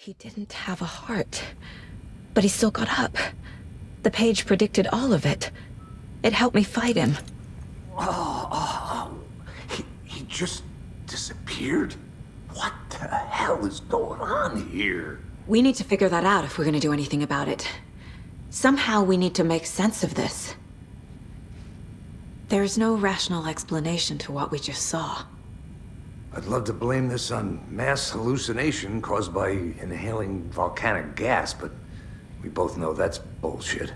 He didn't have a heart, but he still got up. The page predicted all of it. It helped me fight him. He just disappeared? What the hell is going on here? We need to figure that out if we're gonna do anything about it. Somehow we need to make sense of this. There's no rational explanation to what we just saw. I'd love to blame this on mass hallucination caused by inhaling volcanic gas, but we both know that's bullshit.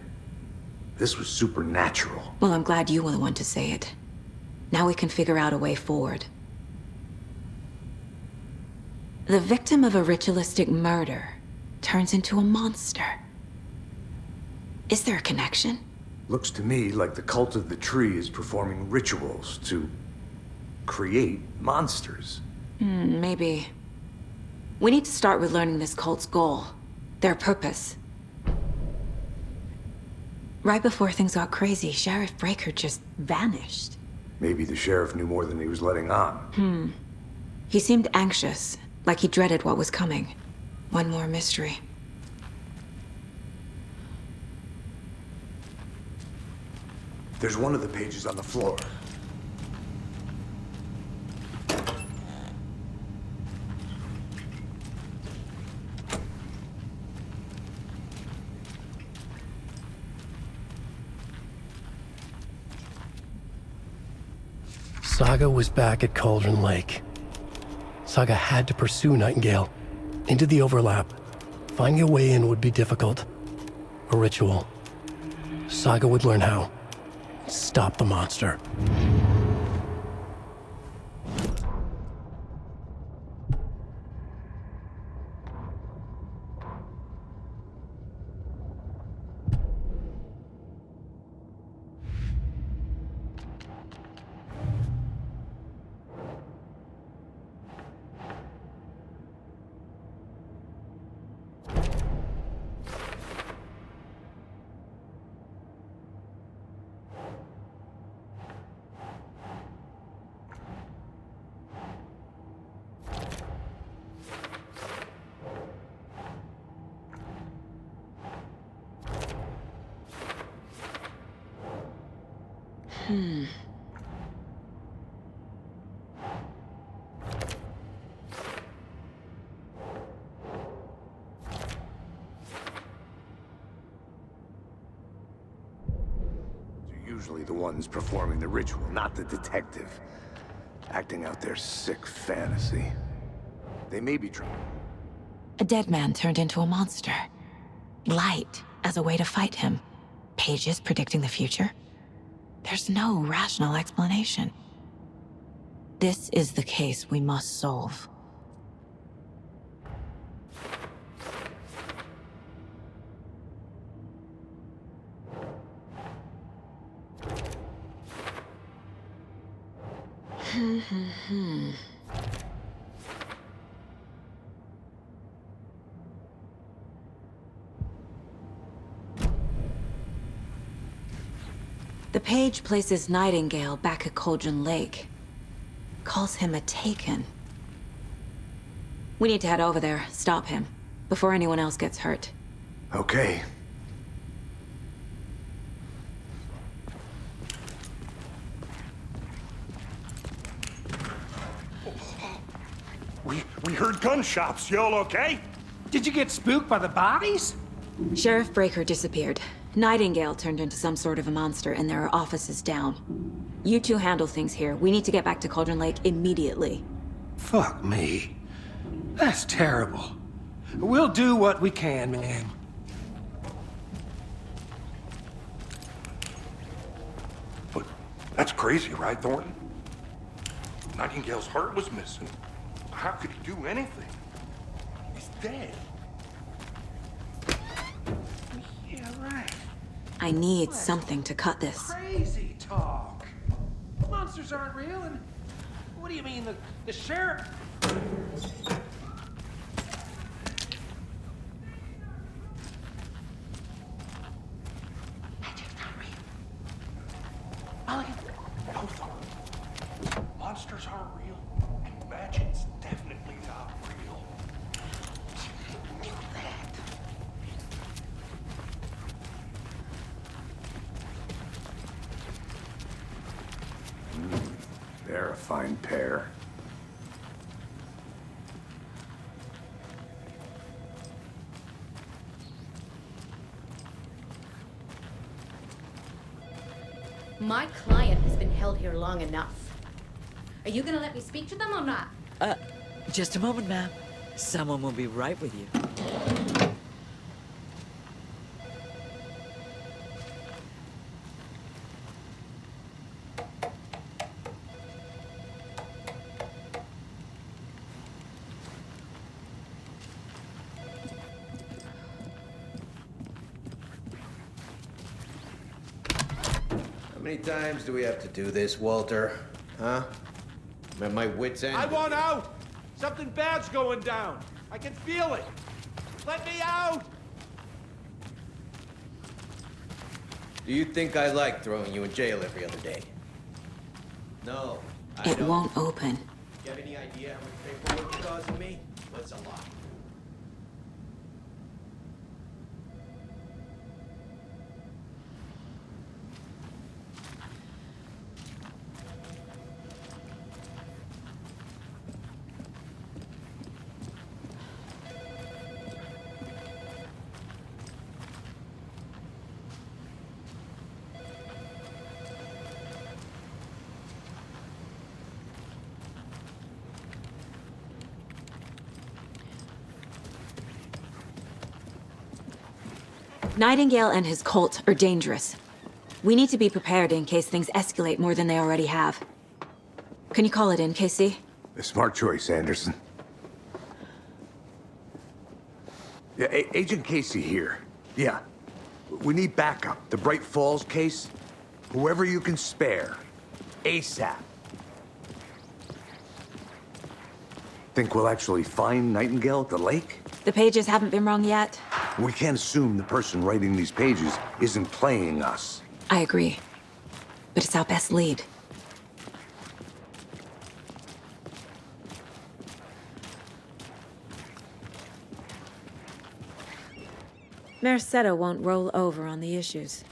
This was supernatural. Well, I'm glad you were the one to say it. Now we can figure out a way forward. The victim of a ritualistic murder turns into a monster. Is there a connection? Looks to me like the cult of the tree is performing rituals to create monsters. Maybe. We need to start with learning this cult's goal, their purpose. Right before things got crazy, Sheriff Breaker just vanished. Maybe the sheriff knew more than he was letting on. He seemed anxious, like he dreaded what was coming. One more mystery. There's one of the pages on the floor. Saga was back at Cauldron Lake. Saga had to pursue Nightingale into the overlap. Finding a way in would be difficult. A ritual. Saga would learn how. Stop the monster. Usually the ones performing the ritual, not the detective. Acting out their sick fantasy. They may be trying. A dead man turned into a monster. Light as a way to fight him. Pages predicting the future. There's no rational explanation. This is the case we must solve. The page places Nightingale back at Cauldron Lake. Calls him a Taken. We need to head over there, stop him, before anyone else gets hurt. Okay. We heard gunshots. Y'all okay? Did you get spooked by the bodies? Sheriff Breaker disappeared. Nightingale turned into some sort of a monster, and there are offices down. You two handle things here. We need to get back to Cauldron Lake immediately. Fuck me. That's terrible. We'll do what we can, man. But that's crazy, right, Thornton? Nightingale's heart was missing. How could he do anything? He's dead. Yeah, right. I need something to cut this. Crazy talk. Monsters aren't real, and what do you mean, the sheriff? Magic's not real. Mulligan. No, Thornton. Monsters aren't real, and magic's definitely not real. They're a fine pair. My client has been held here long enough. Are you gonna let me speak to them or not? Just a moment, ma'am. Someone will be right with you. How many times do we have to do this, Walter? Huh? I'm at my wit's end. I want out! Something bad's going down. I can feel it. Let me out! Do you think I like throwing you in jail every other day? No, I It don't. won't open. Do you have any idea how much paperwork you're causing me? What's a lot? Nightingale and his cult are dangerous. We need to be prepared in case things escalate more than they already have. Can you call it in, KC? A smart choice, Anderson. Yeah, Agent Casey here. Yeah. We need backup. The Bright Falls case. Whoever you can spare. ASAP. Think we'll actually find Nightingale at the lake? The pages haven't been wrong yet. We can't assume the person writing these pages isn't playing us. I agree. But it's our best lead. Mercado won't roll over on the issues.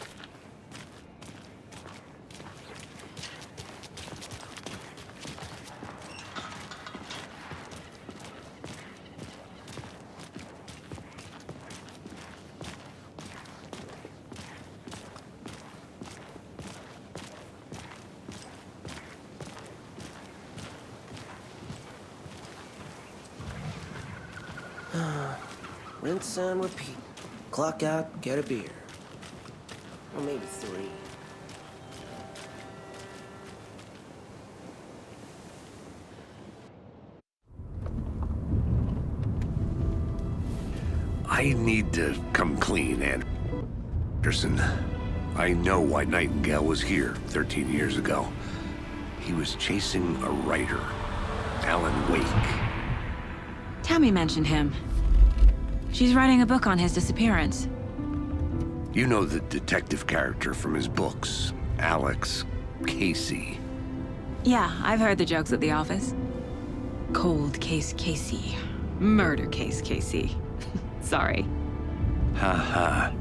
Rinse and repeat. Clock out, get a beer. Or maybe 3. I need to come clean, Anderson. I know why Nightingale was here 13 years ago. He was chasing a writer, ALANWAKE. Tammy mentioned him. She's writing a book on his disappearance. You know the detective character from his books, Alex Casey. Yeah, I've heard the jokes at the office. Cold case Casey. Murder case Casey. Sorry. Ha.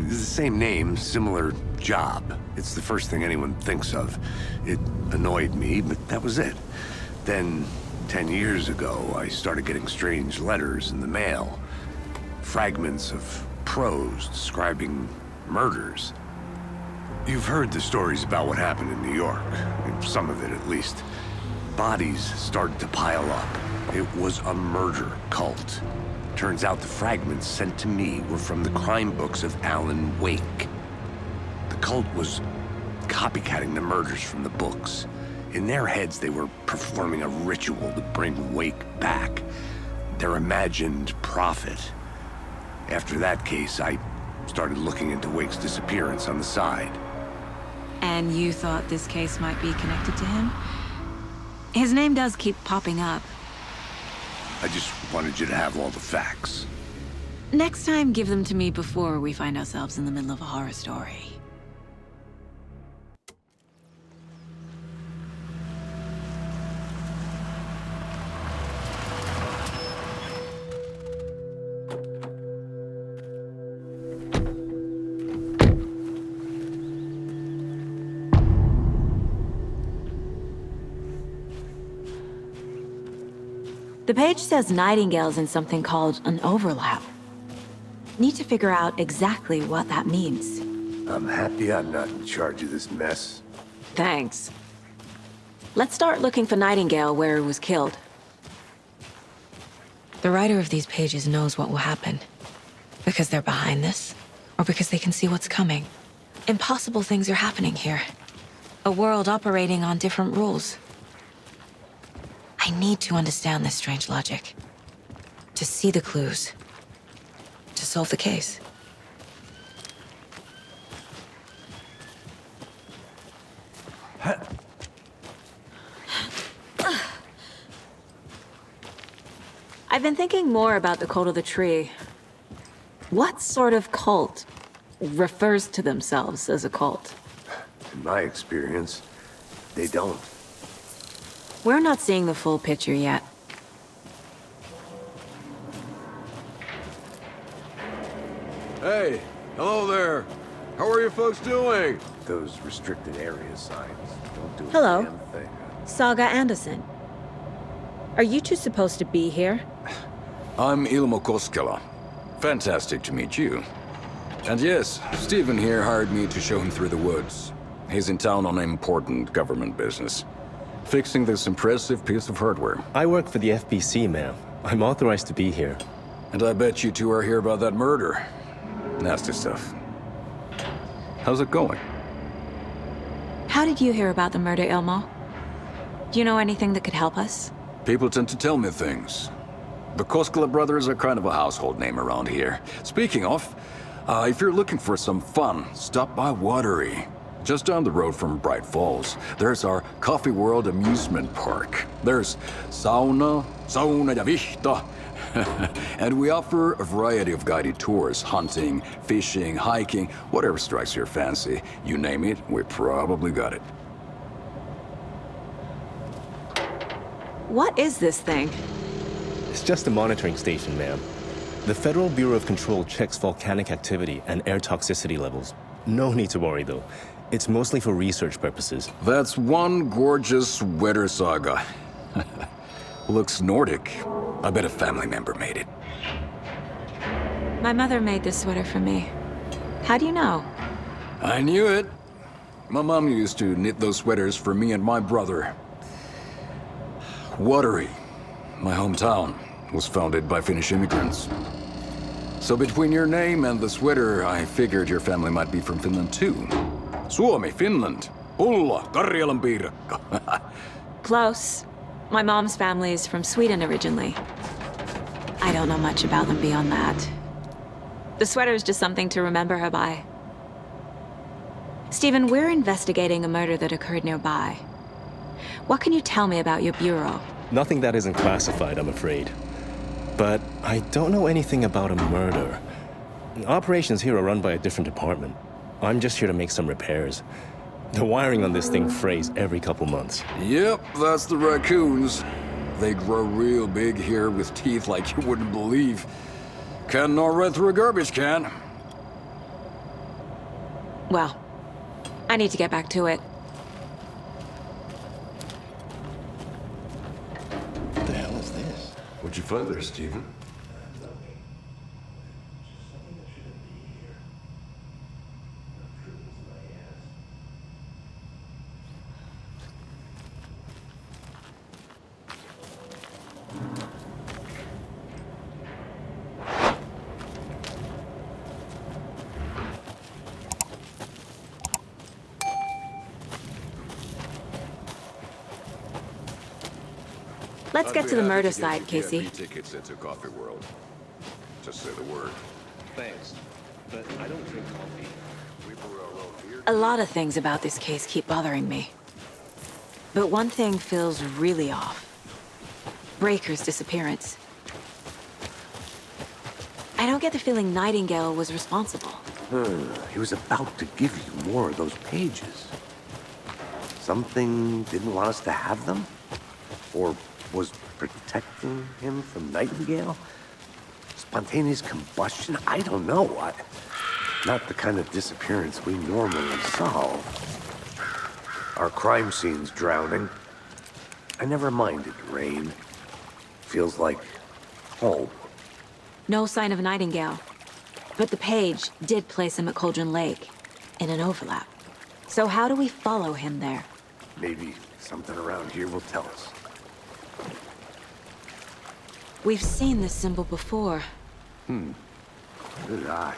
The same name, similar job. It's the first thing anyone thinks of. It annoyed me, but that was it. Then, 10 years ago, I started getting strange letters in the mail. Fragments of prose describing murders. You've heard the stories about what happened in New York. Some of it, at least. Bodies started to pile up. It was a murder cult. Turns out the fragments sent to me were from the crime books of ALANWAKE. The cult was copycatting the murders from the books. In their heads, they were performing a ritual to bring Wake back. Their imagined prophet. After that case, I started looking into Wake's disappearance on the side. And you thought this case might be connected to him? His name does keep popping up. I just wanted you to have all the facts. Next time, give them to me before we find ourselves in the middle of a horror story. The page says Nightingale's in something called an overlap. Need to figure out exactly what that means. I'm happy I'm not in charge of this mess. Thanks. Let's start looking for Nightingale where he was killed. The writer of these pages knows what will happen. Because they're behind this, or because they can see what's coming. Impossible things are happening here. A world operating on different rules. I need to understand this strange logic. To see the clues. To solve the case. I've been thinking more about the cult of the tree. What sort of cult refers to themselves as a cult? In my experience, they don't. We're not seeing the full picture yet. Hey, hello there. How are you folks doing? Those restricted area signs don't do Hello. a damn thing. Saga Anderson. Are you two supposed to be here? I'm Ilmo Koskela. Fantastic to meet you. And yes, Stephen here hired me to show him through the woods. He's in town on important government business. Fixing this impressive piece of hardware. I work for the FBC, ma'am. I'm authorized to be here. And I bet you two are here about that murder. Nasty stuff. How's it going? How did you hear about the murder, Ilmo? Do you know anything that could help us? People tend to tell me things. The Koskela brothers are kind of a household name around here. Speaking of, if you're looking for some fun, stop by Watery. Just down the road from Bright Falls, there's our Coffee World amusement park. There's sauna ja vihta. And we offer a variety of guided tours, hunting, fishing, hiking, whatever strikes your fancy. You name it, we probably got it. What is this thing? It's just a monitoring station, ma'am. The Federal Bureau of Control checks volcanic activity and air toxicity levels. No need to worry, though. It's mostly for research purposes. That's one gorgeous sweater, Saga. Looks Nordic. I bet a family member made it. My mother made this sweater for me. How do you know? I knew it. My mom used to knit those sweaters for me and my brother. Watery, my hometown, was founded by Finnish immigrants. So between your name and the sweater, I figured your family might be from Finland too. Suomi, Finland. Ulla, Karjalan piirakka. Close. My mom's family is from Sweden originally. I don't know much about them beyond that. The sweater is just something to remember her by. Stephen, we're investigating a murder that occurred nearby. What can you tell me about your bureau? Nothing that isn't classified, I'm afraid. But I don't know anything about a murder. Operations here are run by a different department. I'm just here to make some repairs. The wiring on this thing frays every couple months. Yep, that's the raccoons. They grow real big here with teeth like you wouldn't believe. Can't gnaw right through a garbage can. Well, I need to get back to it. What the hell is this? What'd you find there, Stephen? Let's get to the murder side, Casey. Tickets into Coffee World. Just say the word. Thanks, but I don't drink coffee. A lot of things about this case keep bothering me. But one thing feels really off. Breaker's disappearance. I don't get the feeling Nightingale was responsible. He was about to give you more of those pages. Something didn't want us to have them? Or was protecting him from Nightingale? Spontaneous combustion? I don't know. Not the kind of disappearance we normally solve. Our crime scene's drowning. I never minded rain. Feels like home. No sign of Nightingale. But the page did place him at Cauldron Lake, in an overlap. So how do we follow him there? Maybe something around here will tell us. We've seen this symbol before. Good eye.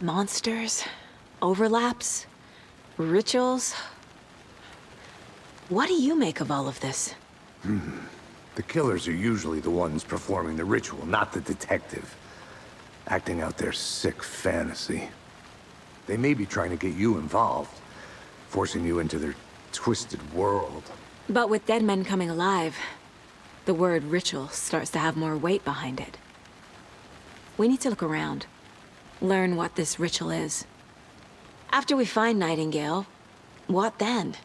Monsters, overlaps, rituals. What do you make of all of this? The killers are usually the ones performing the ritual, not the detective. Acting out their sick fantasy. They may be trying to get you involved, forcing you into their twisted world. But with dead men coming alive, the word ritual starts to have more weight behind it. We need to look around. Learn what this ritual is. After we find Nightingale, what then?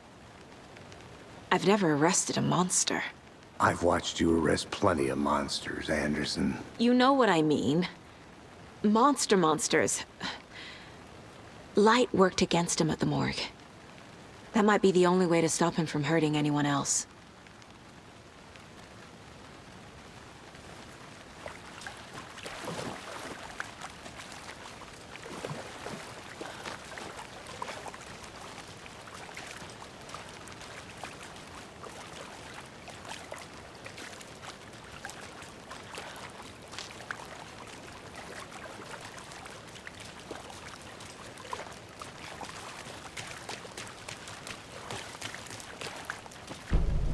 I've never arrested a monster. I've watched you arrest plenty of monsters, Anderson. You know what I mean. Monsters. Light worked against him at the morgue. That might be the only way to stop him from hurting anyone else.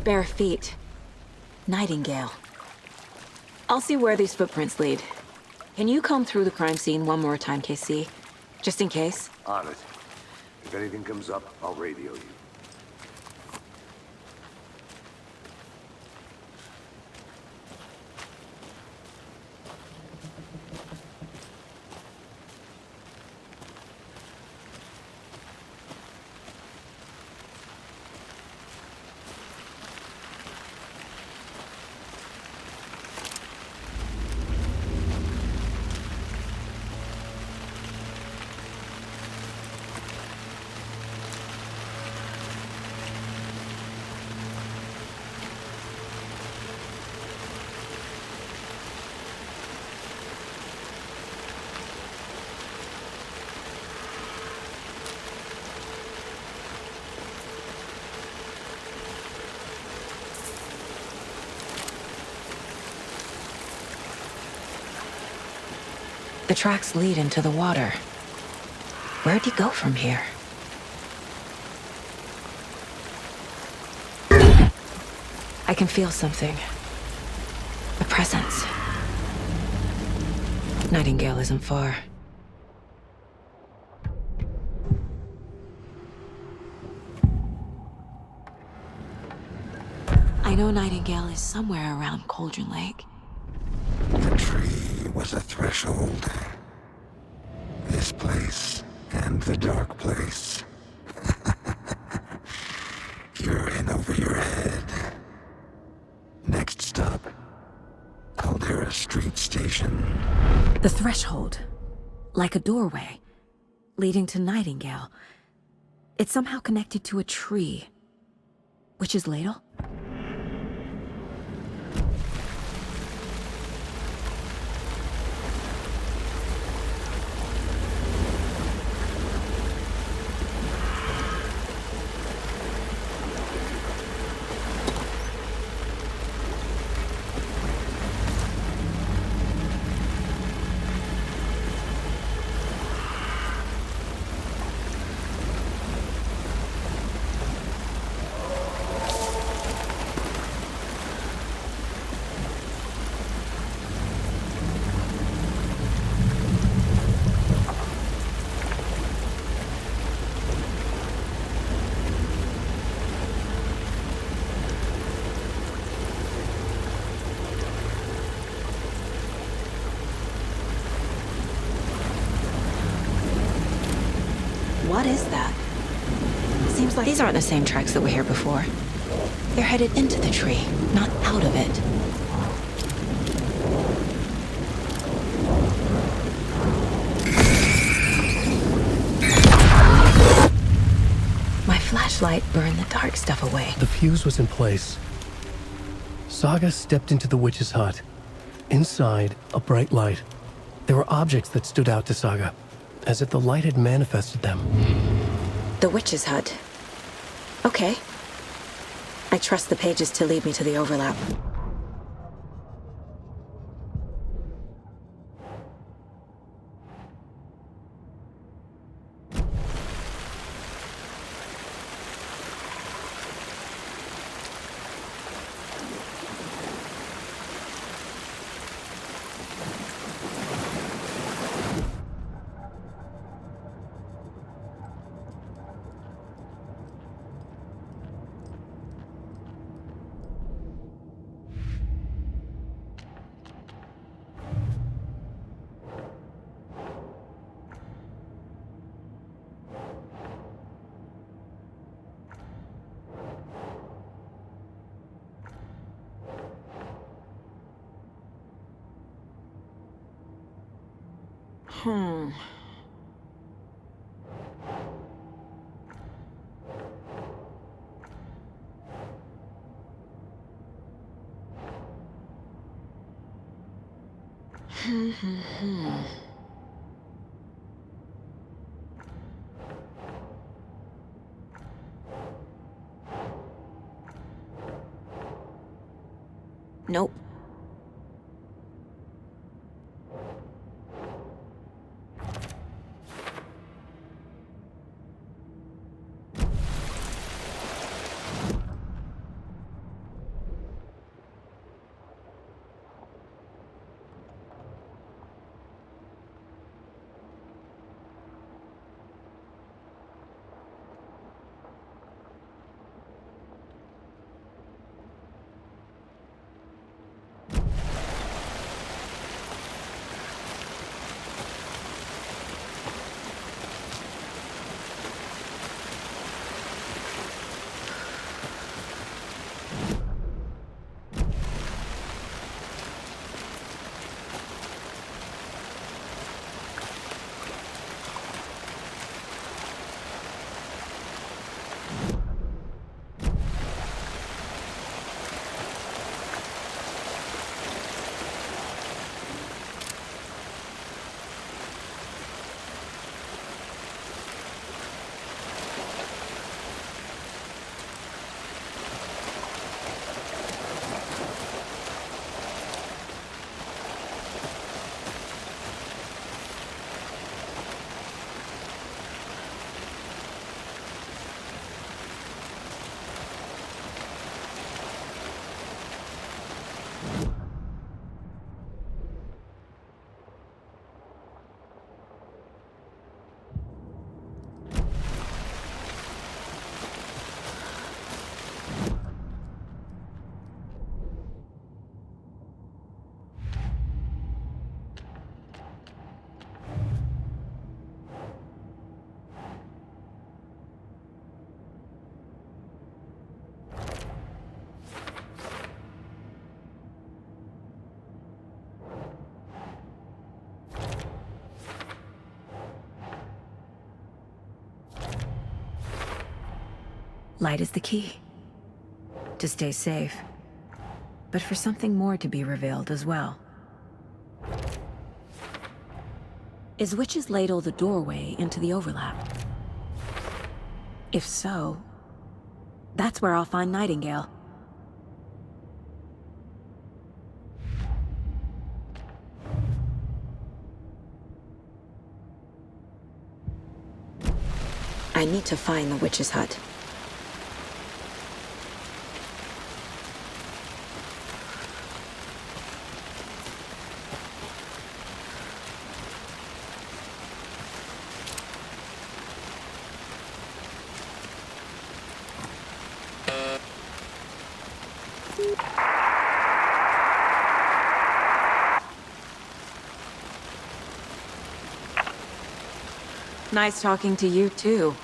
Bare feet. Nightingale. I'll see where these footprints lead. Can you comb through the crime scene one more time, KC? Just in case? On it. If anything comes up, I'll radio you. The tracks lead into the water. Where'd he go from here? I can feel something. A presence. Nightingale isn't far. I know Nightingale is somewhere around Cauldron Lake. The tree was a threshold. This place and the dark place. You're in over your head. Next stop, Caldera Street Station. The threshold. Like a doorway. Leading to Nightingale. It's somehow connected to a tree. Witch's Ladle? What is that? Seems like these aren't the same tracks that were here before. They're headed into the tree, not out of it. My flashlight burned the dark stuff away. The fuse was in place. Saga stepped into the witch's hut. Inside, a bright light. There were objects that stood out to Saga, as if the light had manifested them. The witch's hut. Okay. I trust the pages to lead me to the overlap. Nope. Light is the key. To stay safe. But for something more to be revealed as well. Is Witch's Ladle the doorway into the overlap? If so, that's where I'll find Nightingale. I need to find the witch's hut. Nice talking to you, too.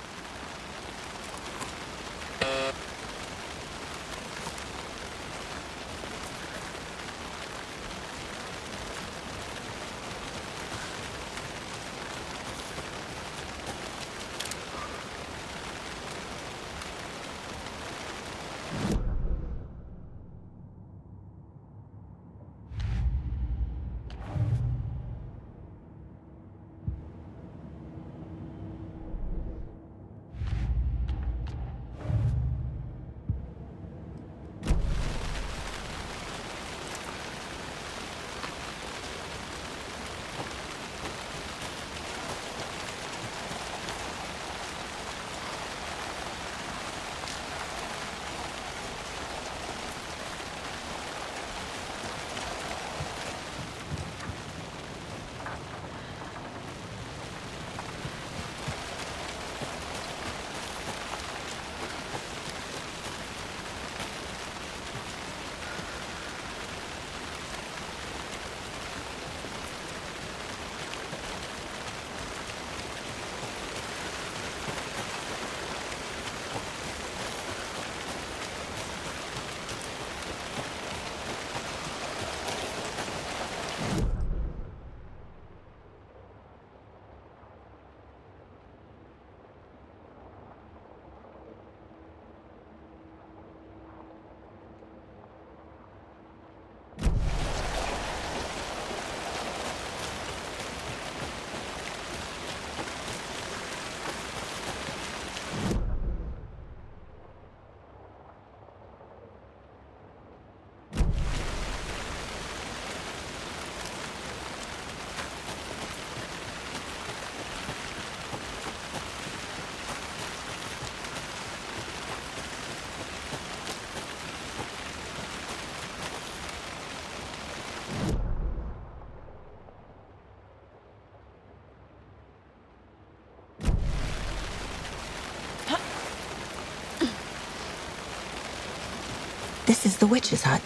This is the witch's hut.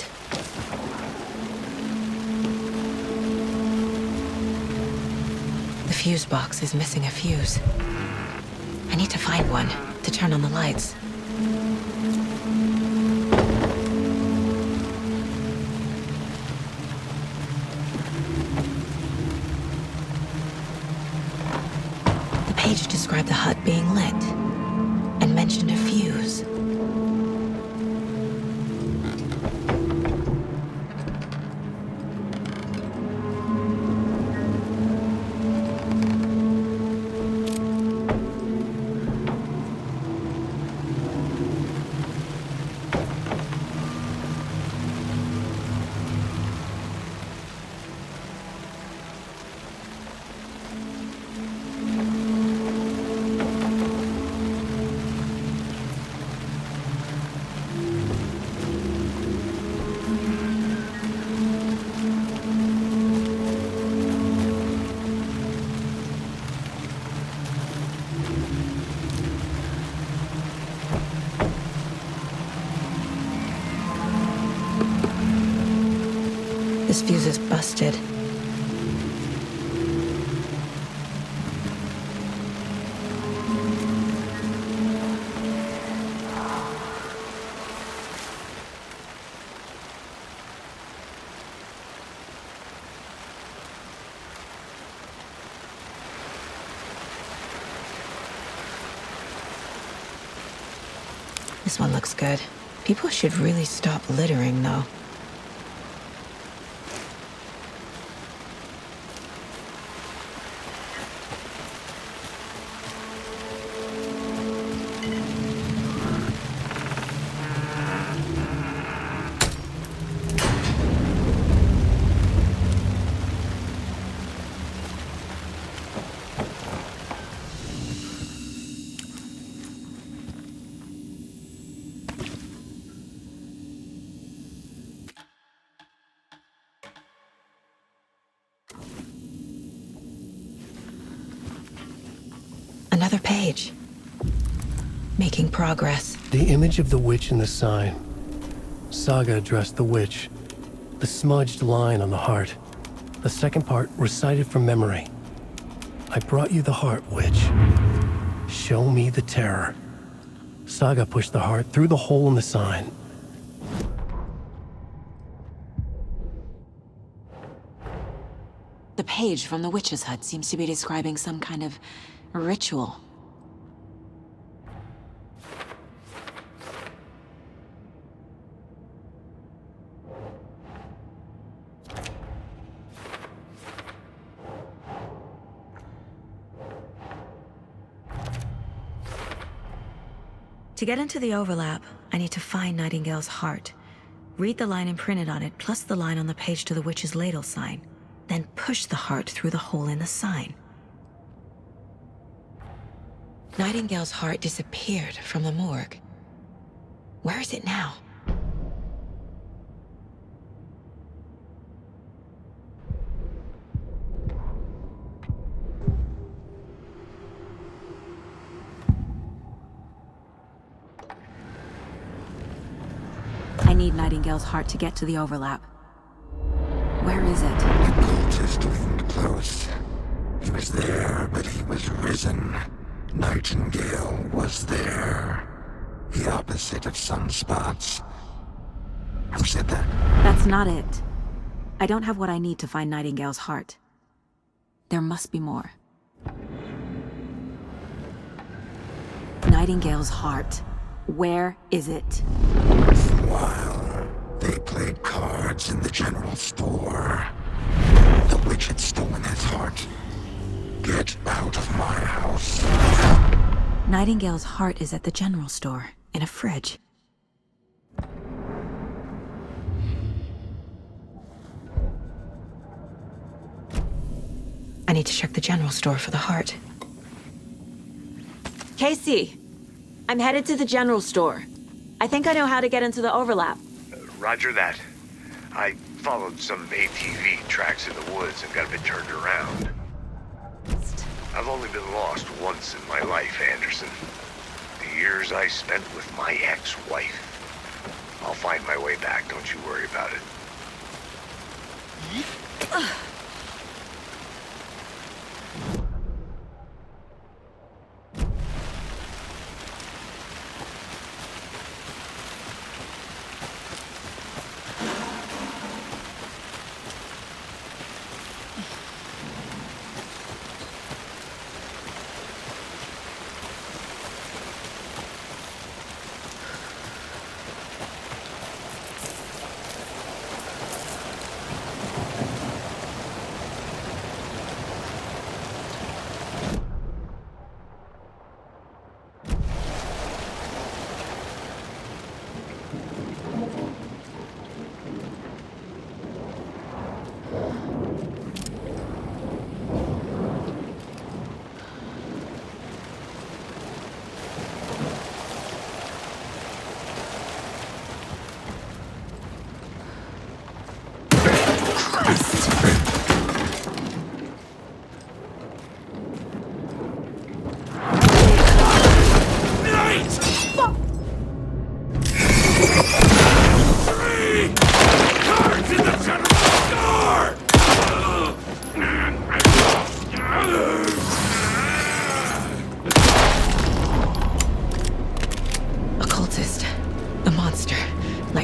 The fuse box is missing a fuse. I need to find one to turn on the lights. The page described the hut being lit and mentioned a fuse. This fuse is busted. This one looks good. People should really stop littering, though. Another page. Making progress. The image of the witch in the sign. Saga addressed the witch. The smudged line on the heart. The second part recited from memory. I brought you the heart, witch. Show me the terror. Saga pushed the heart through the hole in the sign. The page from the witch's hut seems to be describing some kind of ritual. To get into the overlap, I need to find Nightingale's heart. Read the line imprinted on it, plus the line on the page to the witch's ladle sign. Then push the heart through the hole in the sign. Nightingale's heart disappeared from the morgue. Where is it now? I need Nightingale's heart to get to the overlap. Where is it? The cultist leaned close. He was there, but he was risen. Nightingale was there. The opposite of sunspots. Who said that? That's not it. I don't have what I need to find Nightingale's heart. There must be more. Nightingale's heart. Where is it? While they played cards in the general store, the witch had stolen his heart. Get out of my house. Nightingale's heart is at the general store, in a fridge. I need to check the general store for the heart. Casey! I'm headed to the general store. I think I know how to get into the overlap. Roger that. I followed some ATV tracks in the woods and got a bit turned around. I've only been lost once in my life, Anderson. The years I spent with my ex-wife. I'll find my way back, don't you worry about it.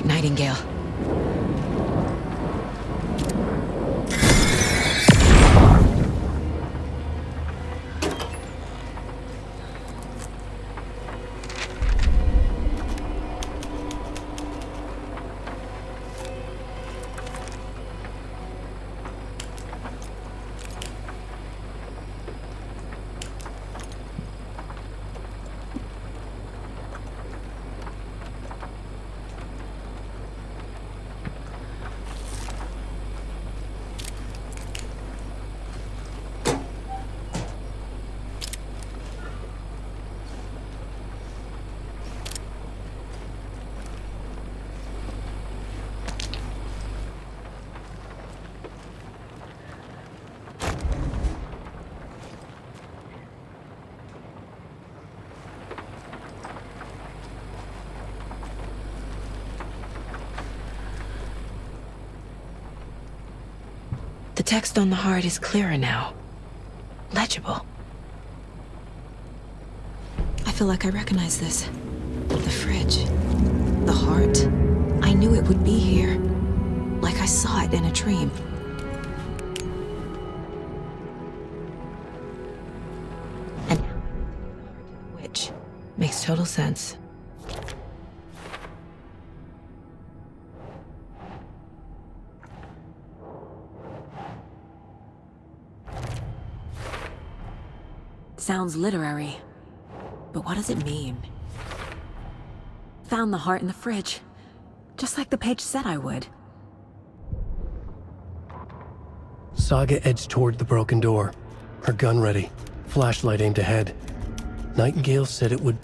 Nightingale. The text on the heart is clearer now. legible. I feel like I recognize this. The fridge. The heart. I knew it would be here. Like I saw it in a dream. And which makes total sense. Sounds literary, but what does it mean? Found the heart in the fridge, just like the page said I would. Saga edged toward the broken door, her gun ready, flashlight aimed ahead. Nightingale said it would...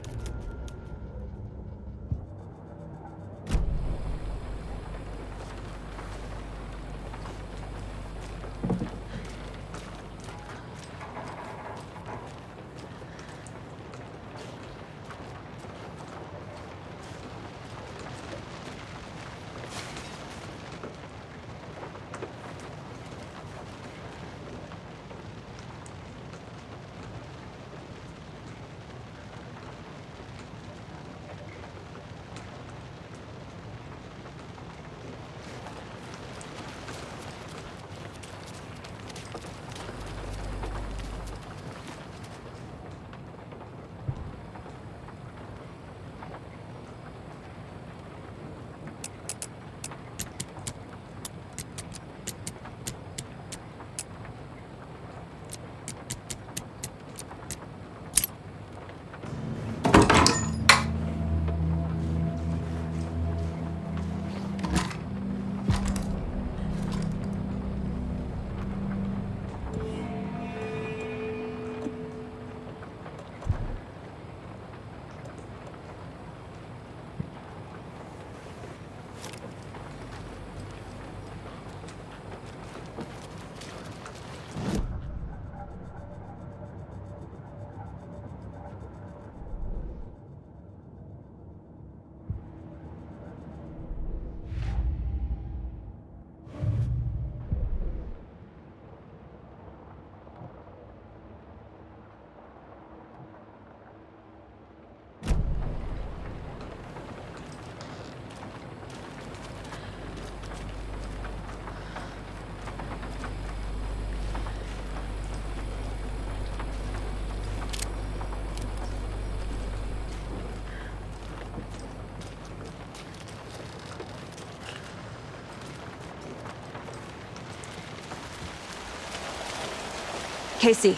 Casey,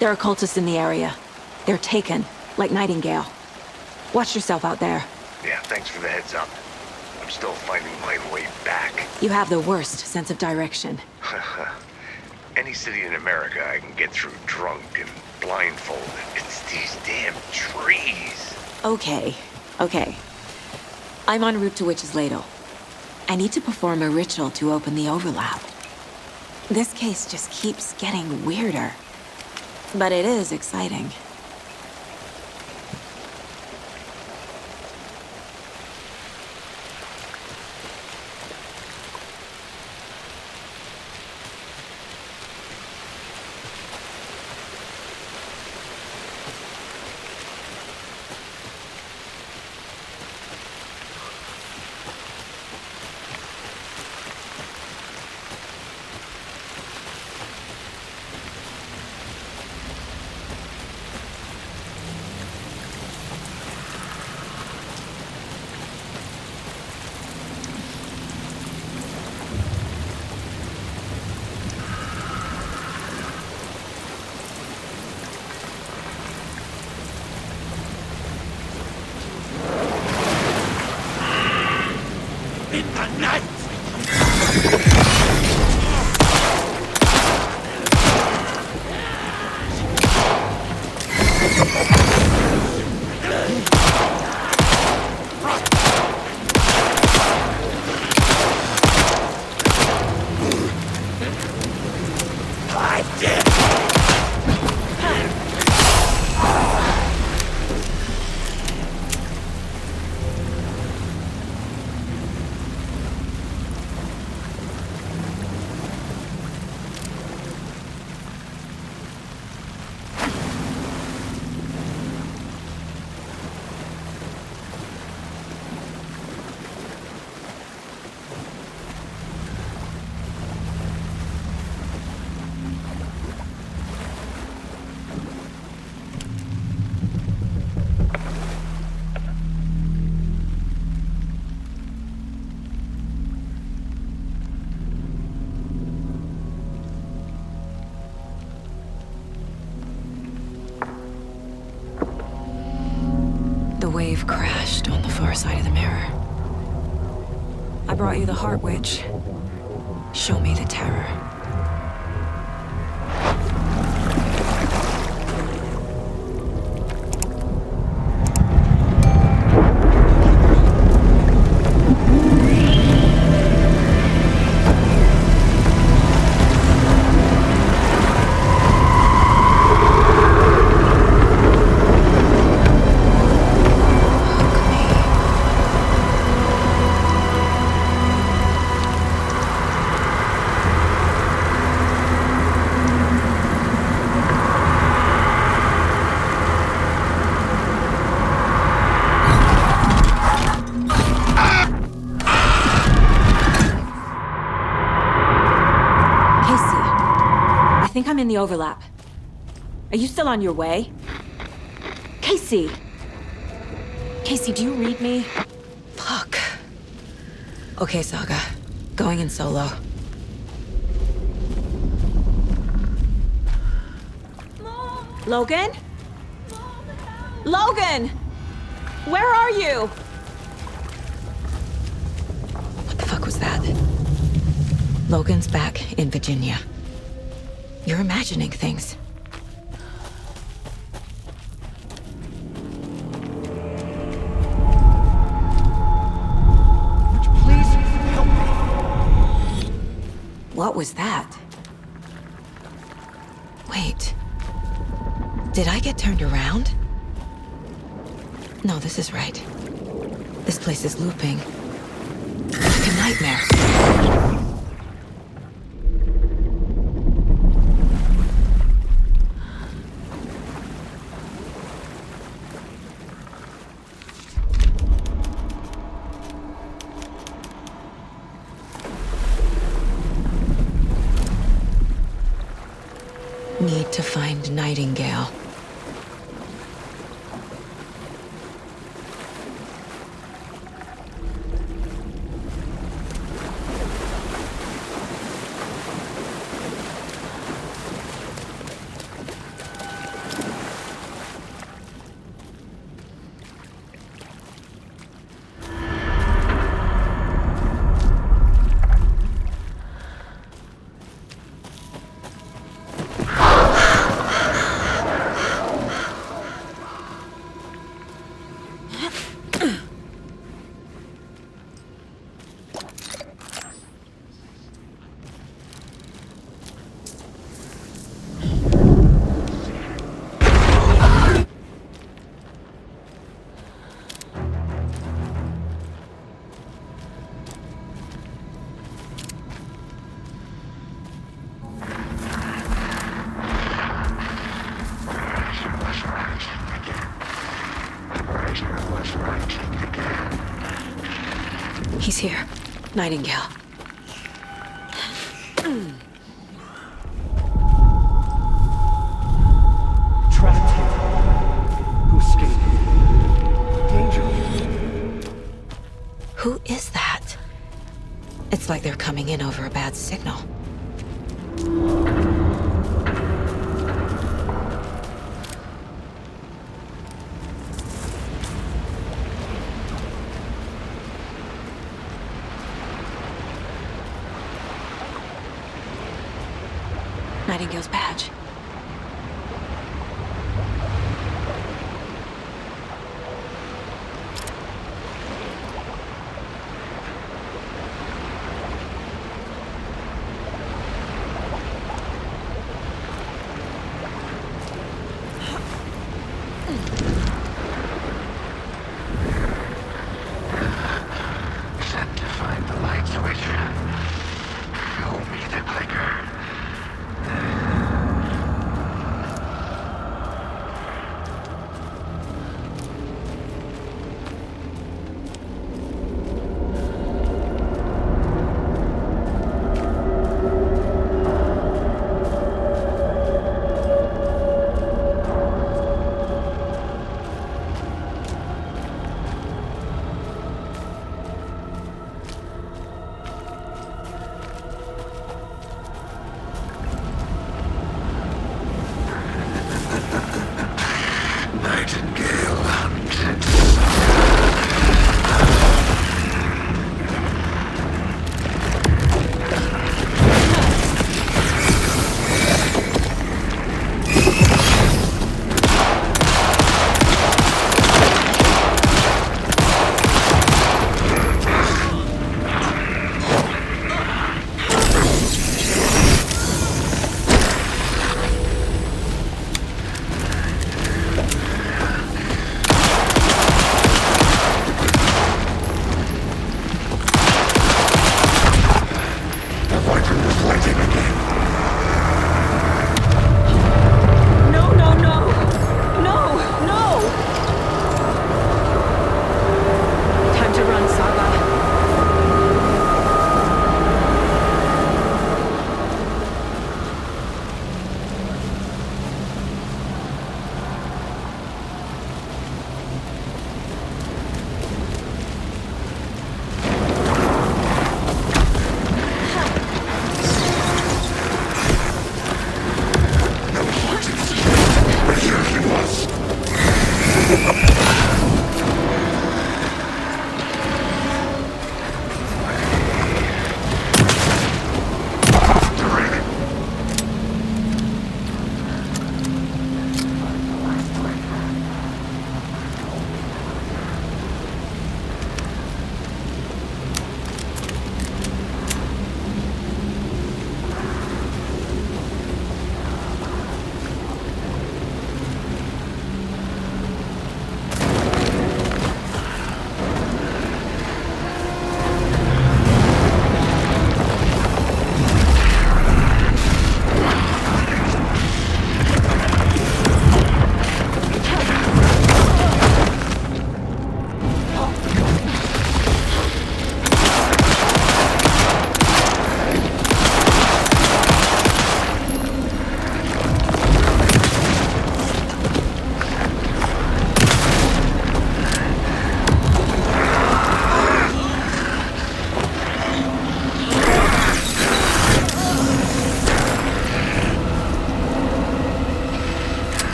there are cultists in the area. They're taken, like Nightingale. Watch yourself out there. Yeah, thanks for the heads up. I'm still finding my way back. You have the worst sense of direction. Any city in America I can get through drunk and blindfolded. It's these damn trees. Okay. I'm en route to Witch's Ladle. I need to perform a ritual to open the overlap. This case just keeps getting weirder. But it is exciting. wave crashed on the far side of the mirror. I brought you the Heart Witch. Show me the terror. I think I'm in the overlap. Are you still on your way? Casey! Casey, do you read me? Fuck. Okay, Saga. Going in solo. Logan? Logan! Where are you? What the fuck was that? Logan's back in Virginia. You're imagining things. Please help me. What was that? Wait. Did I get turned around? No, this is right. This place is looping. Like a nightmare. Need to find Nightingale. He's here. Nightingale. Trapped here. Who escaped? Danger. Who is that? It's like they're coming in over a bad signal. Nightingale's badge. Set to find the light switch. Show me the clicker.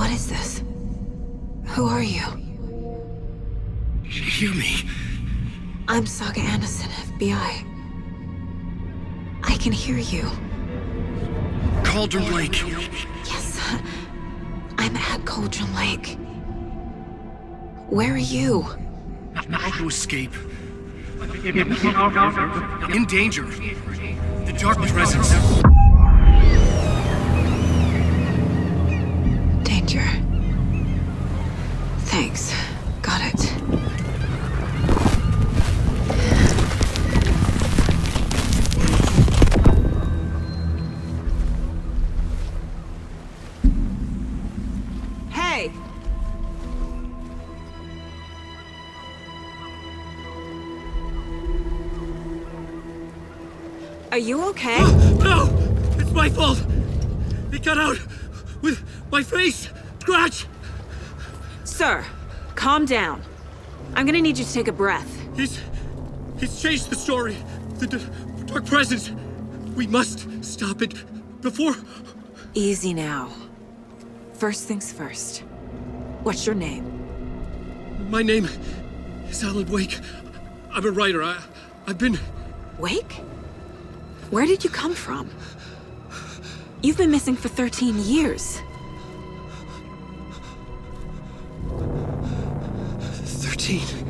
What is this? Who are you? Hear me. I'm Saga Anderson, FBI. I can hear you. Cauldron Lake. Yes, I'm at Cauldron Lake. Where are you? How to escape. In danger. The dark presence. Danger. Thanks. Got it. Hey! Are you okay? No! It's my fault! It got out with my face! Scratch! Sir, calm down. I'm gonna need you to take a breath. He's changed the story. The dark presence. We must stop it before... Easy now. First things first. What's your name? My name is ALANWAKE. I'm a writer. I've been... Wake? Where did you come from? You've been missing for 13 years. 13?